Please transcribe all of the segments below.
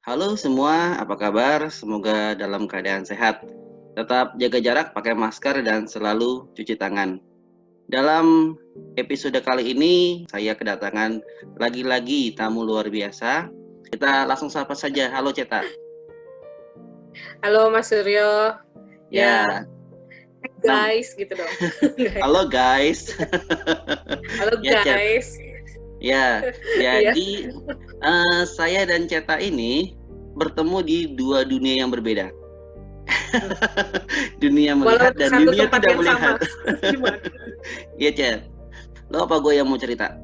Halo semua, apa kabar? Semoga dalam keadaan sehat. Tetap jaga jarak, pakai masker, dan selalu cuci tangan. Dalam episode kali ini, saya kedatangan lagi-lagi tamu luar biasa. Kita langsung sapa saja. Halo Ceta. Halo Mas Suryo. Ya, Guys, gitu dong. halo guys. Halo Ya Cet. guys. Ya, Iya. jadi saya dan Ceta ini bertemu di dua dunia yang berbeda. Dunia melihat Walau dan satu dunia tempat tidak yang melihat. sama. Gimana? Iya Cet. Lo apa gue yang mau cerita?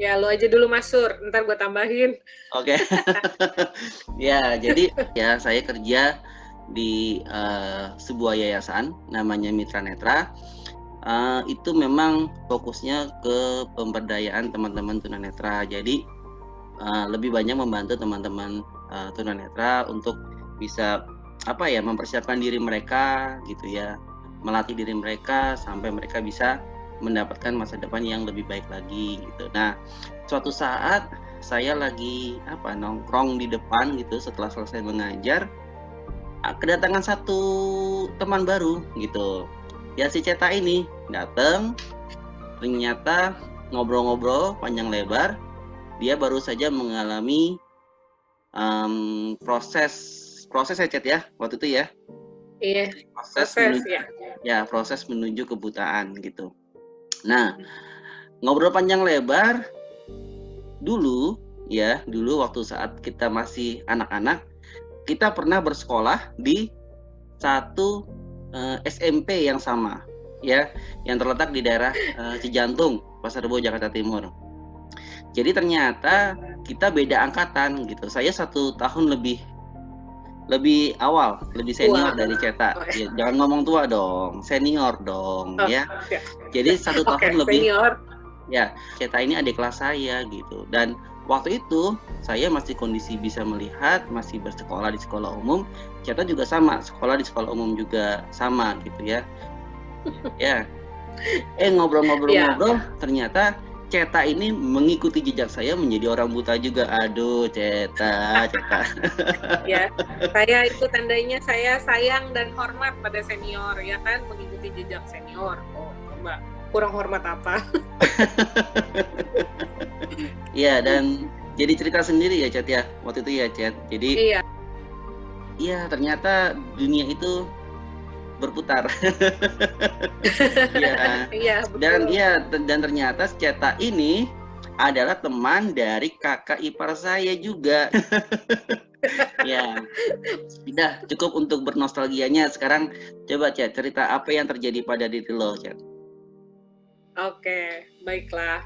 Ya, lo aja dulu Mas Sur, ntar gue tambahin. Oke. Ya, jadi ya saya kerja di sebuah yayasan namanya Mitra Netra. Itu memang fokusnya ke pemberdayaan teman-teman tunanetra. Jadi lebih banyak membantu teman-teman tunanetra untuk bisa mempersiapkan diri mereka gitu ya, melatih diri mereka sampai mereka bisa mendapatkan masa depan yang lebih baik lagi gitu. Nah, suatu saat saya lagi nongkrong di depan gitu setelah selesai mengajar, kedatangan satu teman baru gitu. Ya si Ceta ini datang, ternyata ngobrol-ngobrol panjang lebar, dia baru saja mengalami proses ya Cet ya waktu itu ya. Iya, Proses proses menuju ya. proses menuju kebutaan gitu. Nah, ngobrol panjang lebar dulu waktu saat kita masih anak-anak, kita pernah bersekolah di satu SMP yang sama ya, yang terletak di daerah Cijantung, Pasar Rebo, Jakarta Timur. Jadi ternyata kita beda angkatan gitu. Saya 1 tahun lebih awal, lebih senior dari Ceta. Ya, jangan ngomong tua dong, senior dong ya. Jadi 1 tahun lebih. Senior. Ya, Ceta ini adik kelas saya gitu. Dan waktu itu saya masih kondisi bisa melihat, masih bersekolah di sekolah umum. Ceta juga sama, sekolah di sekolah umum juga sama gitu ya. Ya. Ngobrol-ngobrol ternyata Ceta ini mengikuti jejak saya menjadi orang buta juga. Aduh, Ceta. Ya, saya itu tandanya saya sayang dan hormat pada senior, ya kan, mengikuti jejak senior. Oh, coba kurang hormat apa? Iya, dan jadi cerita sendiri ya, Cet ya. Waktu itu ya, Cet. Jadi iya, ternyata dunia itu berputar. Iya. Dan ternyata Ceta ini adalah teman dari kakak ipar saya juga. Ya. Sudah cukup untuk bernostalgianya. Sekarang coba Cet, cerita apa yang terjadi pada diri lo, Cet. Oke, baiklah.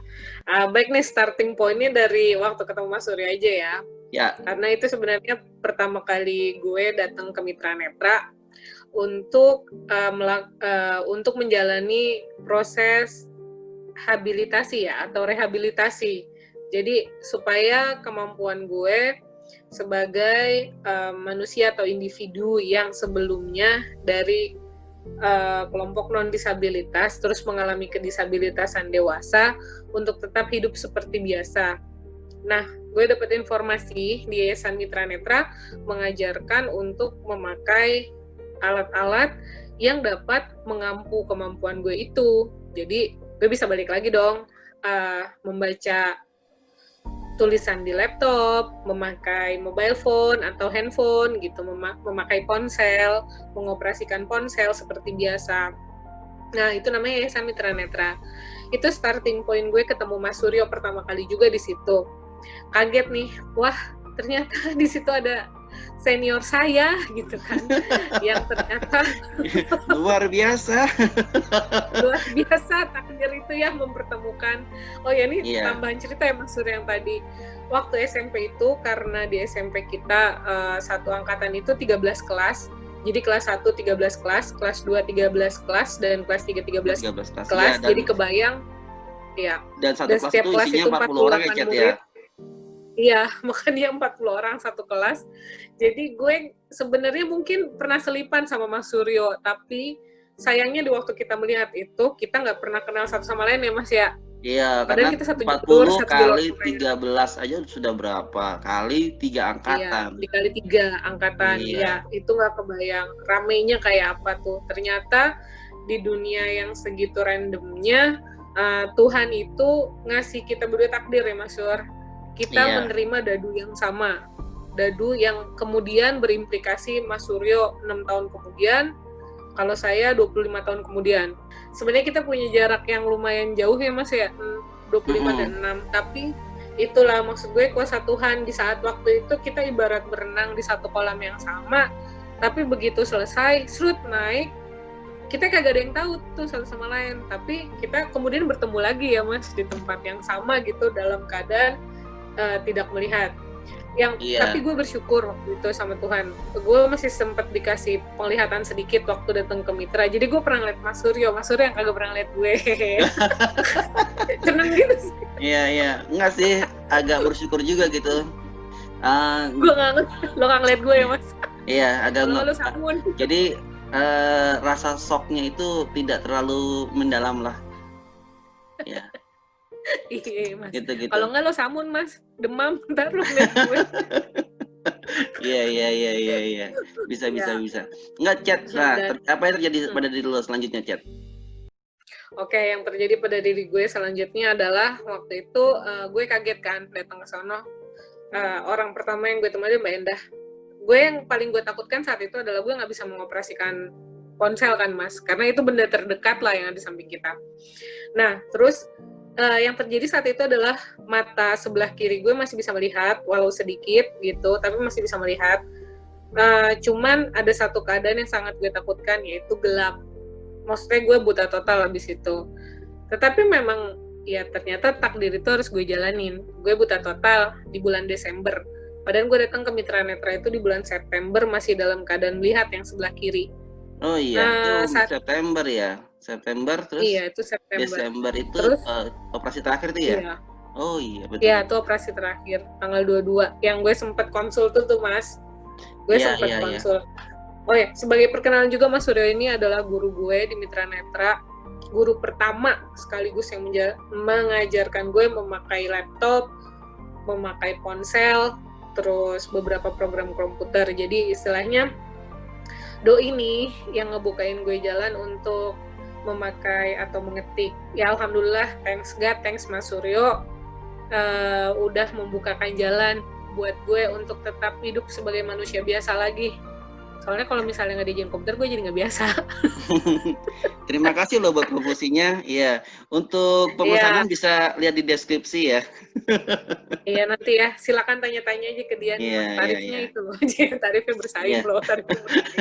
Baik nih, starting point-nya dari waktu ketemu Mas Surya aja ya. Ya. Karena itu sebenarnya pertama kali gue datang ke Mitra Netra untuk menjalani proses habilitasi ya, atau rehabilitasi. Jadi supaya kemampuan gue sebagai manusia atau individu yang sebelumnya dari kelompok non-disabilitas terus mengalami kedisabilitasan dewasa untuk tetap hidup seperti biasa. Nah, gue dapat informasi di Yayasan Mitra Netra mengajarkan untuk memakai alat-alat yang dapat mengampu kemampuan gue itu. Jadi, gue bisa balik lagi dong, membaca tulisan di laptop, memakai mobile phone atau handphone gitu, memakai ponsel, mengoperasikan ponsel seperti biasa. Nah, itu namanya Yayasan Mitra Netra. Itu starting point gue ketemu Mas Suryo pertama kali juga di situ. Kaget nih, wah ternyata di situ ada senior saya gitu kan, yang ternyata luar biasa. Takdir itu ya mempertemukan. Oh ya, ini tambahan cerita ya Mas Sur yang tadi. Waktu SMP itu, karena di SMP kita satu angkatan itu 13 kelas. Jadi kelas 1 13 kelas, kelas 2 13 kelas, dan kelas 3 13 kelas. Jadi kebayang ya. Dan setiap kelas itu 48 orang ya, Cet, murid. Iya, makanya 40 orang satu kelas. Jadi gue sebenarnya mungkin pernah selipan sama Mas Suryo, tapi sayangnya di waktu kita melihat itu, kita nggak pernah kenal satu sama lain ya Mas ya. Iya, karena Padahal kita satu jalur, 40 satu jalur kali kemarin. 13 aja sudah berapa? Kali 3 Iya, angkatan. dikali 3 angkatan. Iya, Ya, itu nggak kebayang. Ramenya kayak apa tuh. Ternyata di dunia yang segitu randomnya, Tuhan itu ngasih kita berdua takdir ya Mas Sur. Kita iya. menerima dadu yang sama. Dadu yang kemudian berimplikasi Mas Suryo 6 tahun kemudian, kalau saya 25 tahun kemudian. Sebenarnya kita punya jarak yang lumayan jauh ya Mas ya, 25 dan 6, tapi itulah maksud gue kuasa Tuhan. Di saat waktu itu kita ibarat berenang di satu kolam yang sama, tapi begitu selesai, serut naik, kita kagak ada yang tahu tuh satu sama lain, tapi kita kemudian bertemu lagi ya Mas di tempat yang sama gitu dalam keadaan tidak melihat. Tapi gue bersyukur waktu itu sama Tuhan, gue masih sempat dikasih penglihatan sedikit waktu datang ke Mitra. Jadi gue pernah ngeliat Mas Suryo yang kagak pernah ngeliat gue. Seneng gitu sih. Iya, enggak sih, agak bersyukur juga gitu. Gue nggak ngerti, lo nggak ngeliat gue ya Mas? Iya, agak lo samun. Jadi rasa shocknya itu tidak terlalu mendalam lah. Ya. Iya Mas. Gitu. Kalau nggak lo samun Mas, demam, ntar lo ngeliat gue. Iya. Bisa. Enggak, Chat. Nah, apa yang terjadi pada diri lo selanjutnya, Chat? Oke, yang terjadi pada diri gue selanjutnya adalah waktu itu gue kaget kan datang ke sono. Orang pertama yang gue temuin Mbak Endah. Gue yang paling gue takutkan saat itu adalah gue nggak bisa mengoperasikan ponsel kan Mas, karena itu benda terdekat lah yang ada di samping kita. Nah, terus yang terjadi saat itu adalah mata sebelah kiri gue masih bisa melihat, walau sedikit gitu, tapi masih bisa melihat. Cuman ada satu keadaan yang sangat gue takutkan, yaitu gelap. Maksudnya gue buta total habis itu. Tetapi memang ya ternyata takdir itu harus gue jalanin. Gue buta total di bulan Desember. Padahal gue datang ke Mitra Netra itu di bulan September masih dalam keadaan melihat yang sebelah kiri. Oh iya, itu September ya. September terus. Iya, itu September. Desember itu terus, operasi terakhir itu ya? Iya. Oh iya, betul. Iya, itu operasi terakhir tanggal 22 yang gue sempat konsul tuh Mas. Gue sempat konsul. Oh ya, sebagai perkenalan juga Mas Suryo ini adalah guru gue di Mitra Netra. Guru pertama sekaligus yang mengajarkan gue memakai laptop, memakai ponsel, terus beberapa program komputer. Jadi istilahnya doi ini yang ngebukain gue jalan untuk memakai atau mengetik. Ya alhamdulillah, thanks God, thanks Mas Suryo udah membukakan jalan buat gue untuk tetap hidup sebagai manusia biasa lagi. Soalnya kalau misalnya nggak diajarin komputer, gue jadi nggak biasa. Terima kasih loh buat promosinya. Iya, untuk pemesanan bisa lihat di deskripsi ya. Iya nanti ya, silakan tanya-tanya aja ke dia. Tarifnya itu loh, tarifnya bersaing loh. Tarifnya bersaing.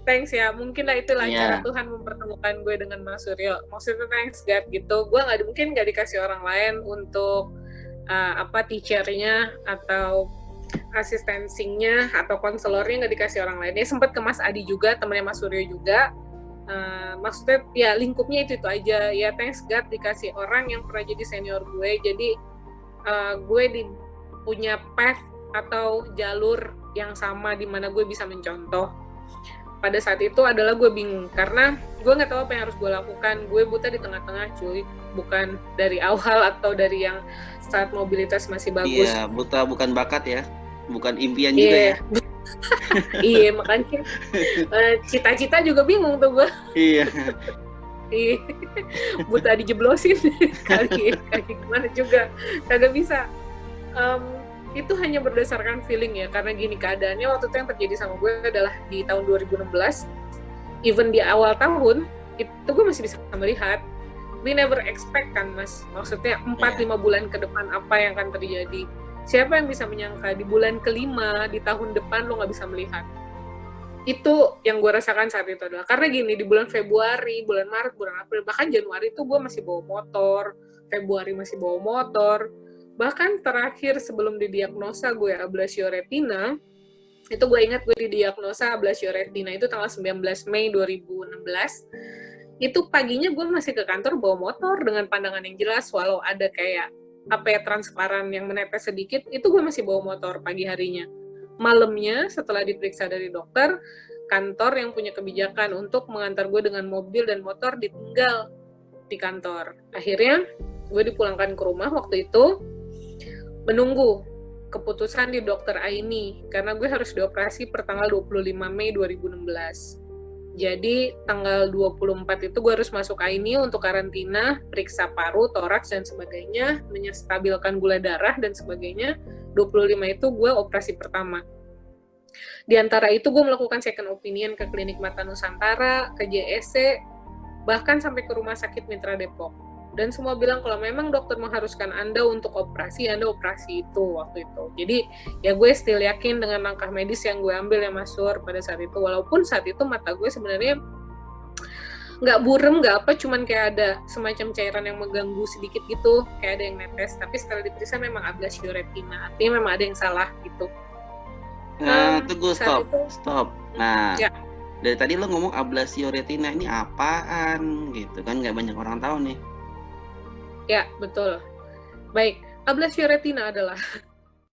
Thanks ya, mungkin lah itulah cara Tuhan mempertemukan gue dengan Mas Suryo. Maksudnya thanks God gitu. Gue mungkin nggak dikasih orang lain untuk teachernya atau asistensinya atau konselornya nggak dikasih orang lain. Ya sempat ke Mas Adi juga, temannya Mas Suryo juga. Maksudnya ya lingkupnya itu aja. Ya thanks God dikasih orang yang pernah jadi senior gue. Jadi gue punya path atau jalur yang sama di mana gue bisa mencontoh. Pada saat itu adalah gue bingung karena gue nggak tahu apa yang harus gue lakukan. Gue buta di tengah-tengah cuy, bukan dari awal atau dari yang saat mobilitas masih bagus. Iya, buta bukan bakat ya, bukan impian juga ya. Iya, makanya cita-cita juga bingung tuh gue. Iya. Buta dijeblosin kali gimana juga kagak bisa. Itu hanya berdasarkan feeling ya, karena gini keadaannya waktu itu yang terjadi sama gue adalah di tahun 2016, even di awal tahun itu gue masih bisa melihat. We never expect kan Mas, maksudnya 4-5 bulan ke depan apa yang akan terjadi. Siapa yang bisa menyangka di bulan kelima di tahun depan lo nggak bisa melihat. Itu yang gue rasakan saat itu adalah karena gini, di bulan Februari, bulan Maret, bulan April, bahkan Januari itu gue masih bawa motor, Februari masih bawa motor. Bahkan terakhir sebelum didiagnosa gue ablasio retina, itu gue ingat gue didiagnosa ablasio retina itu tanggal 19 Mei 2016. Itu paginya gue masih ke kantor bawa motor dengan pandangan yang jelas, walau ada kayak transparan yang menetes sedikit, itu gue masih bawa motor pagi harinya. Malamnya setelah diperiksa dari dokter, kantor yang punya kebijakan untuk mengantar gue dengan mobil dan motor ditinggal. di kantor. Akhirnya gue dipulangkan ke rumah waktu itu, menunggu keputusan di dokter Aini, karena gue harus dioperasi per tanggal 25 Mei 2016. Jadi tanggal 24 itu gue harus masuk Aini untuk karantina, periksa paru, toraks, dan sebagainya, menstabilkan gula darah, dan sebagainya. 25 itu gue operasi pertama. Di antara itu gue melakukan second opinion ke Klinik Mata Nusantara, ke JSC, bahkan sampai ke Rumah Sakit Mitra Depok. Dan semua bilang kalau memang dokter mengharuskan Anda untuk operasi, Anda operasi itu waktu itu. Jadi ya gue still yakin dengan langkah medis yang gue ambil ya Mas Sur pada saat itu. Walaupun saat itu mata gue sebenarnya nggak burem, nggak apa, cuman kayak ada semacam cairan yang mengganggu sedikit gitu, kayak ada yang netes. Tapi setelah diperiksa memang ablasio retina, artinya memang ada yang salah gitu. Tunggu, stop. Nah, ya. Dari tadi lo ngomong ablasio retina, ini apaan gitu kan, nggak banyak orang tahu nih. Ya, betul. Baik, ablasio retina adalah